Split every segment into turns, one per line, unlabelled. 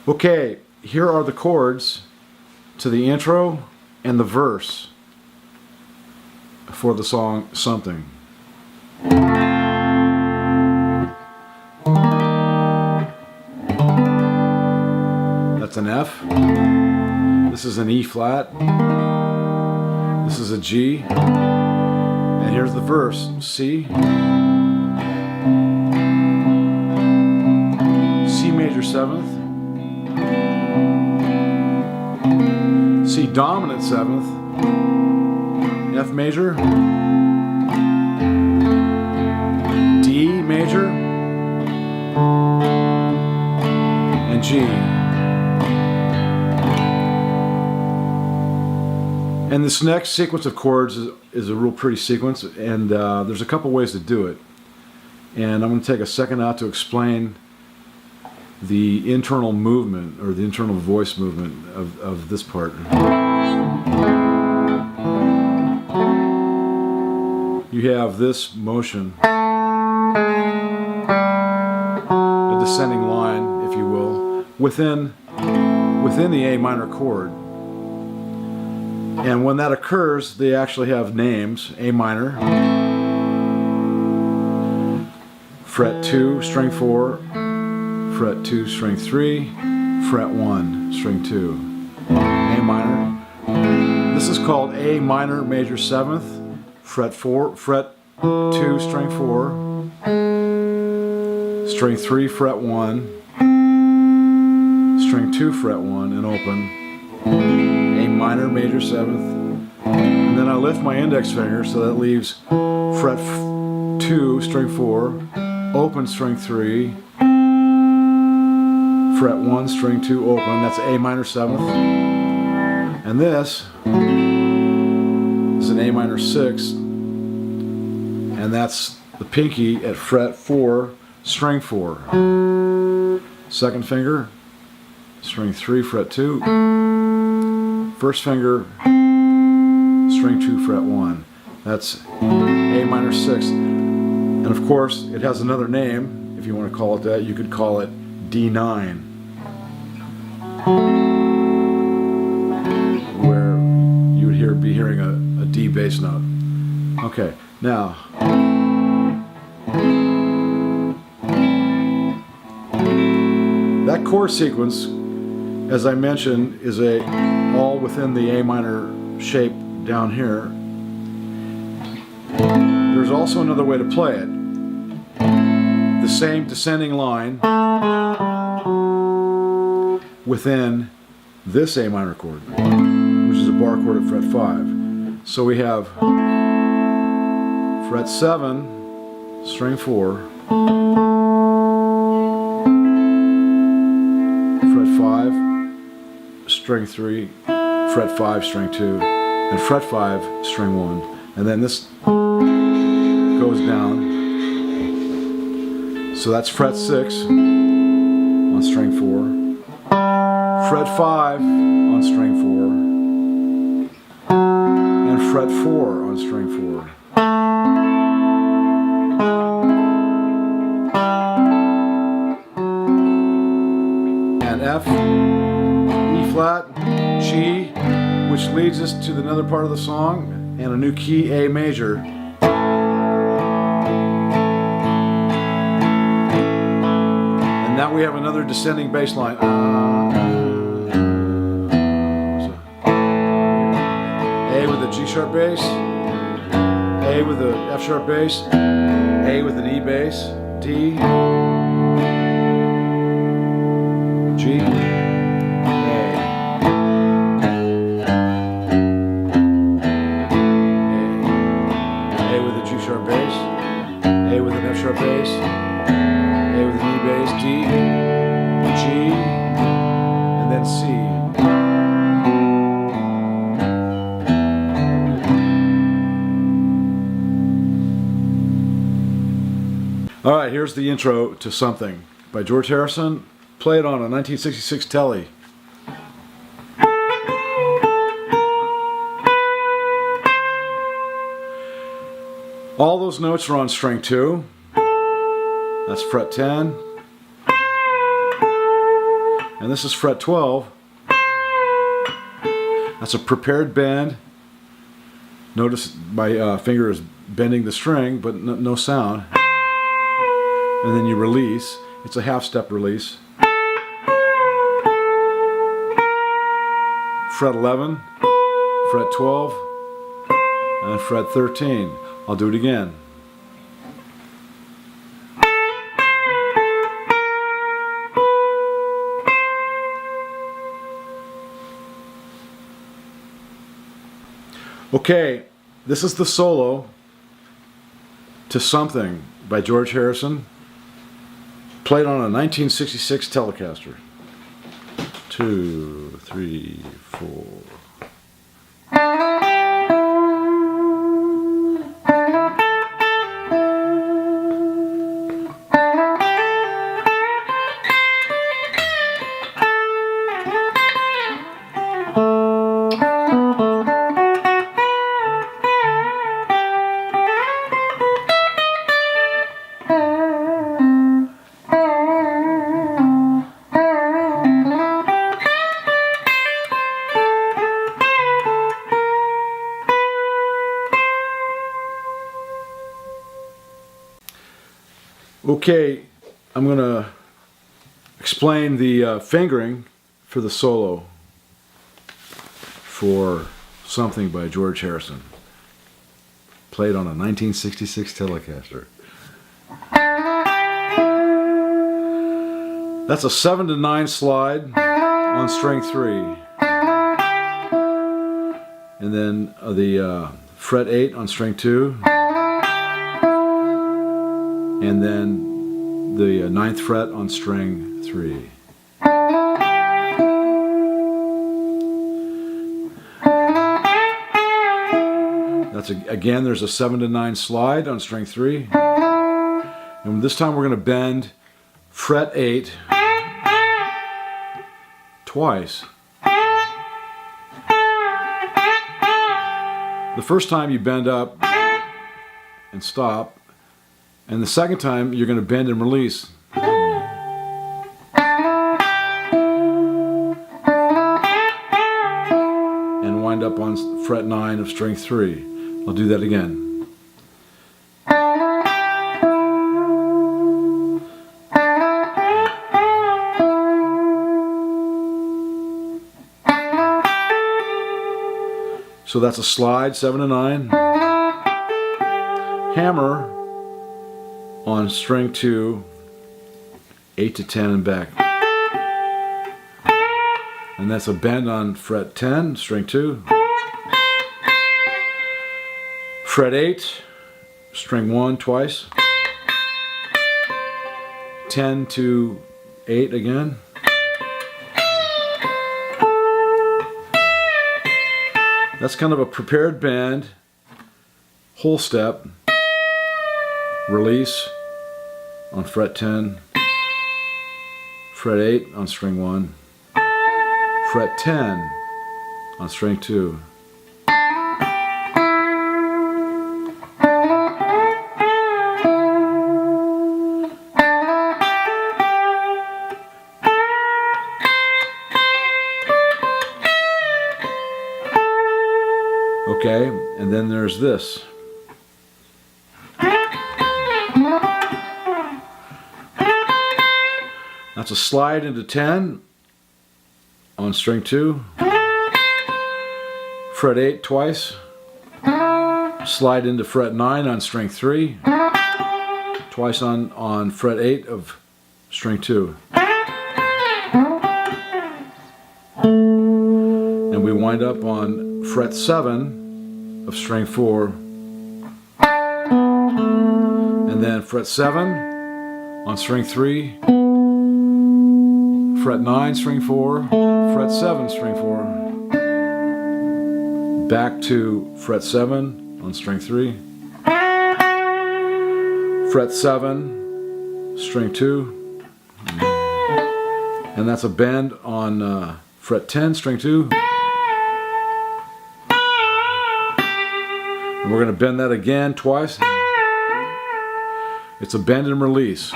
Okay, here are the chords to the intro and the verse for the song Something. That's an F. This is an E flat. This is a G. And here's the verse. C. C major 7th. C dominant 7th, F major, D major, and G. And this next sequence of chords is a real pretty sequence, and there's a couple ways to do it. And I'm going to take a second out to explain the internal movement, or the internal voice movement of this part. You have this motion, a descending line, if you will, within the A minor chord. And when that occurs, they actually have names. A minor, fret 2, string 4, fret 2, string 3, fret 1, string 2, A minor. This is called A minor major 7th, fret 2, string 4, string 3, fret 1, string 2, fret 1, and open, A minor major 7th, and then I lift my index finger so that leaves fret 2, string 4, open string 3, fret 1, string 2, open, that's A minor 7th. And this is an A minor 6th, and that's the pinky at fret 4, string 4. Second finger, string 3, fret 2. First finger, string 2, fret 1. That's A minor 6th. And of course, it has another name, if you want to call it that. You could call it D9. Where you would be hearing a D bass note. Okay, now that chord sequence, as I mentioned, is all within the A minor shape down here. There's also another way to play it. The same descending line within this A minor chord, which is a bar chord at fret 5. So we have fret 7, string 4, fret 5, string 3, fret 5, string 2, and fret 5, string 1. And then this goes down. So that's fret 6 on string 4. Fret 5 on string 4, and fret 4 on string 4. And F, E flat, G, which leads us to another part of the song, and a new key, A major. And now we have another descending bass line. A with a G sharp bass, A with a F sharp bass, A with an E bass, D, G, A with a G sharp bass, A with an F sharp bass, A with an E bass, D, G, and then C. Alright, here's the intro to Something by George Harrison, played on a 1966 Tele. All those notes are on string 2. That's fret 10. and this is fret 12. That's a prepared bend. Notice my finger is bending the string, but no sound. And then you release. It's a half-step release. Fret 11, fret 12, and fret 13. I'll do it again. Okay, this is the solo to Something by George Harrison, played on a 1966 Telecaster. 2, 3, 4. Okay, I'm going to explain the fingering for the solo for Something by George Harrison, played on a 1966 Telecaster. That's a 7-9 slide on string 3, and then the fret 8 on string 2, and then the 9th fret on string 3. Again, there's a 7-9 slide on string 3, and this time we're going to bend fret 8 twice. The first time you bend up and stop, and the second time you're going to bend and release. And wind up on fret 9 of string 3. I'll do that again. So that's a slide, 7-9. Hammer on string 2, 8-10 and back. And that's a bend on fret 10, string 2. Fret 8, string 1 twice. 10 to 8 again. That's kind of a prepared bend, whole step, release on fret 10, fret 8 on string 1, fret 10 on string 2. Okay, and then there's this. That's a slide into 10 on string 2, fret 8 twice, slide into fret 9 on string 3, twice on fret 8 of string 2. And we wind up on fret 7 of string 4, and then fret 7 on string 3, fret 9 string 4, fret 7 string 4, back to fret 7 on string 3, fret 7 string 2, and that's a bend on fret 10 string 2. And we're going to bend that again twice. It's a bend and release.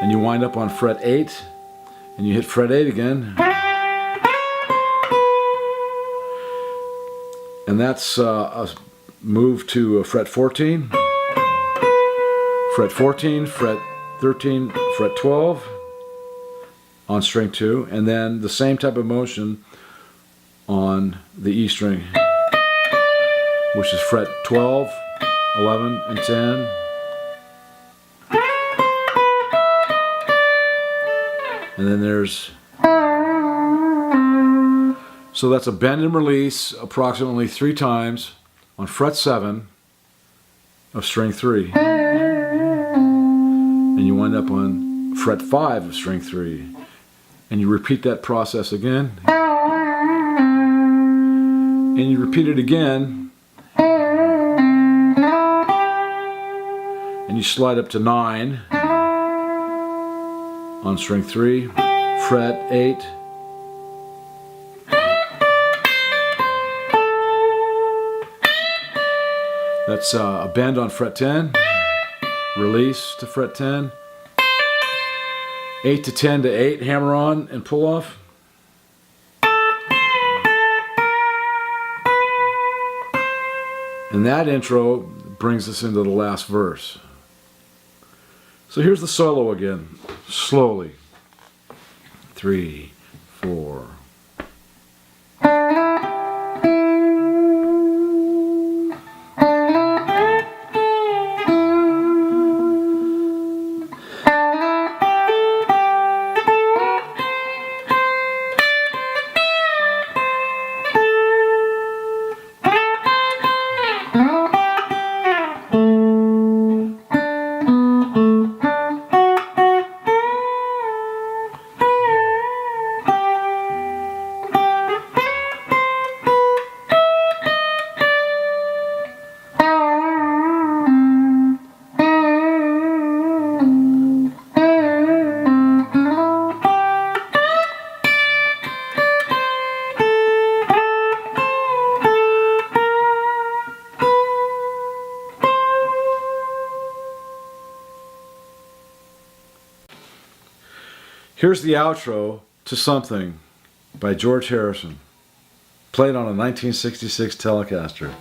and you wind up on fret 8, and you hit fret 8 again, and that's a move to fret 14, fret 14, fret 13, fret 12 on string 2, and then the same type of motion on the E string, which is fret 12, 11, and 10. And then there's, so that's a bend and release approximately 3 times on fret 7 of string 3. And you wind up on fret 5 of string 3. And you repeat that process again. And you repeat it again. And you slide up to 9 on string 3, fret 8. That's a bend on fret 10, release to fret 10, 8 to 10 to 8, hammer on and pull off. And that intro brings us into the last verse. So here's the solo again, slowly. 3, 4. Here's the outro to Something by George Harrison, played on a 1966 Telecaster.